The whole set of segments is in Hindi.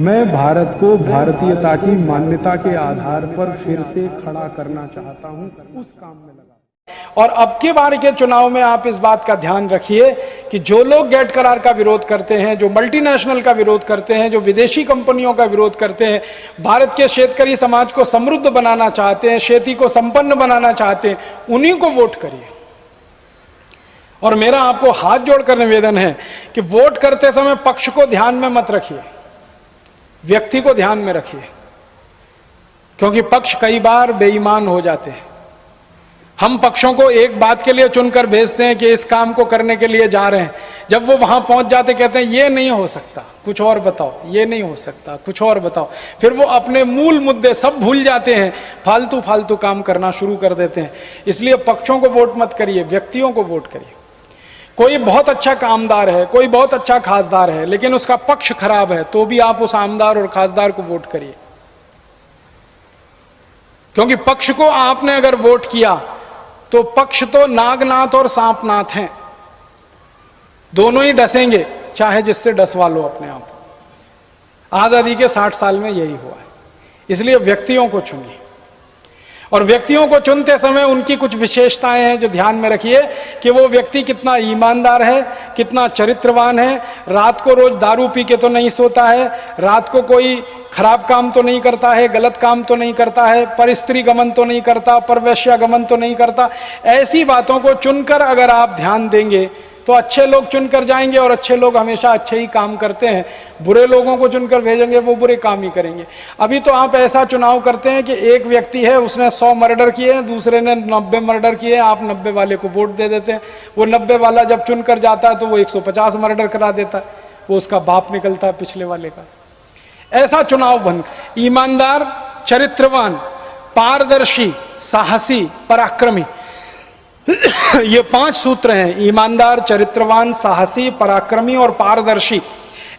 मैं भारत को भारतीयता की मान्यता के आधार पर फिर से खड़ा करना चाहता हूं, उस काम में लगा। और अब के बार के चुनाव में आप इस बात का ध्यान रखिए कि जो लोग गेट करार का विरोध करते हैं, जो मल्टीनेशनल का विरोध करते हैं, जो विदेशी कंपनियों का विरोध करते हैं, भारत के शेतकरी समाज को समृद्ध बनाना चाहते हैं, खेती को संपन्न बनाना चाहते हैं, उन्हीं को वोट करिए। और मेरा आपको हाथ जोड़कर निवेदन है कि वोट करते समय पक्ष को ध्यान में मत रखिए, व्यक्ति को ध्यान में रखिए, क्योंकि पक्ष कई बार बेईमान हो जाते हैं। हम पक्षों को एक बात के लिए चुनकर भेजते हैं कि इस काम को करने के लिए जा रहे हैं, जब वो वहां पहुंच जाते कहते हैं ये नहीं हो सकता, कुछ और बताओ, ये नहीं हो सकता, कुछ और बताओ। फिर वो अपने मूल मुद्दे सब भूल जाते हैं, फालतू फालतू काम करना शुरू कर देते हैं। इसलिए पक्षों को वोट मत करिए, व्यक्तियों को वोट करिए। कोई बहुत अच्छा कामदार है, कोई बहुत अच्छा खासदार है, लेकिन उसका पक्ष खराब है, तो भी आप उस आमदार और खासदार को वोट करिए, क्योंकि पक्ष को आपने अगर वोट किया तो पक्ष तो नागनाथ और सांपनाथ हैं, दोनों ही डसेंगे, चाहे जिससे डसवा लो अपने आप। आजादी के 60 साल में यही हुआ है। इसलिए व्यक्तियों को चुनिए, और व्यक्तियों को चुनते समय उनकी कुछ विशेषताएं हैं जो ध्यान में रखिए कि वो व्यक्ति कितना ईमानदार है, कितना चरित्रवान है, रात को रोज दारू पी के तो नहीं सोता है, रात को कोई खराब काम तो नहीं करता है, गलत काम तो नहीं करता है, पर स्त्री गमन तो नहीं करता, पर वैश्या गमन तो नहीं करता। ऐसी बातों को चुनकर अगर आप ध्यान देंगे तो अच्छे लोग चुनकर जाएंगे, और अच्छे लोग हमेशा अच्छे ही काम करते हैं। बुरे लोगों को चुनकर भेजेंगे, वो बुरे काम ही करेंगे। अभी तो आप ऐसा चुनाव करते हैं कि एक व्यक्ति है, उसने 100 मर्डर किए हैं, दूसरे ने 90 मर्डर किए हैं, आप 90 वाले को वोट दे देते हैं। वो 90 वाला जब चुनकर जाता है तो वो 150 मर्डर करा देता है, वो उसका बाप निकलता है पिछले वाले का। ऐसा चुनाव बन, ईमानदार, चरित्रवान, पारदर्शी, साहसी, पराक्रमी, ये 5 सूत्र हैं। ईमानदार, चरित्रवान, साहसी, पराक्रमी और पारदर्शी।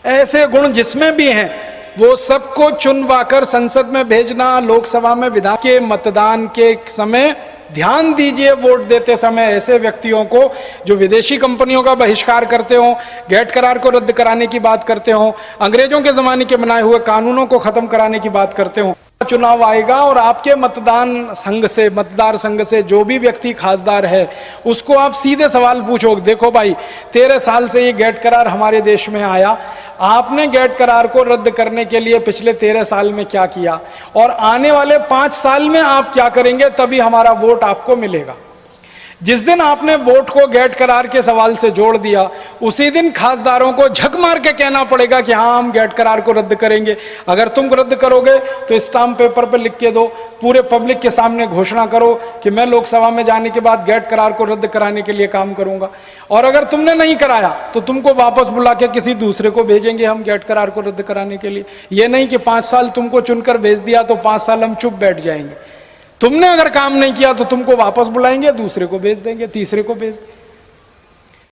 ऐसे गुण जिसमें भी हैं वो सबको चुनवाकर संसद में भेजना, लोकसभा में विधान के मतदान के समय ध्यान दीजिए वोट देते समय ऐसे व्यक्तियों को जो विदेशी कंपनियों का बहिष्कार करते हो, गेट करार को रद्द कराने की बात करते हो, अंग्रेजों के जमाने के बनाए हुए कानूनों को खत्म कराने की बात करते हो। चुनाव आएगा और आपके मतदान संघ से, मतदार संघ से जो भी व्यक्ति खासदार है उसको आप सीधे सवाल पूछोगे, देखो भाई 13 साल से ये गेट करार हमारे देश में आया, आपने गेट करार को रद्द करने के लिए पिछले 13 साल में क्या किया, और आने वाले 5 साल में आप क्या करेंगे, तभी हमारा वोट आपको मिलेगा। जिस दिन आपने वोट को गेट करार के सवाल से जोड़ दिया, उसी दिन खासदारों को झक मार के कहना पड़ेगा कि हाँ हम गेट करार को रद्द करेंगे। अगर तुम रद्द करोगे तो स्टाम्प पेपर पर लिख के दो, पूरे पब्लिक के सामने घोषणा करो कि मैं लोकसभा में जाने के बाद गेट करार को रद्द कराने के लिए काम करूंगा। और अगर तुमने नहीं कराया तो तुमको वापस बुला के किसी दूसरे को भेजेंगे हम गेट करार को रद्द कराने के लिए। ये नहीं कि 5 साल तुमको चुनकर भेज दिया तो 5 साल हम चुप बैठ जाएंगे। तुमने अगर काम नहीं किया तो तुमको वापस बुलाएंगे, दूसरे को भेज देंगे, तीसरे को भेज देंगे।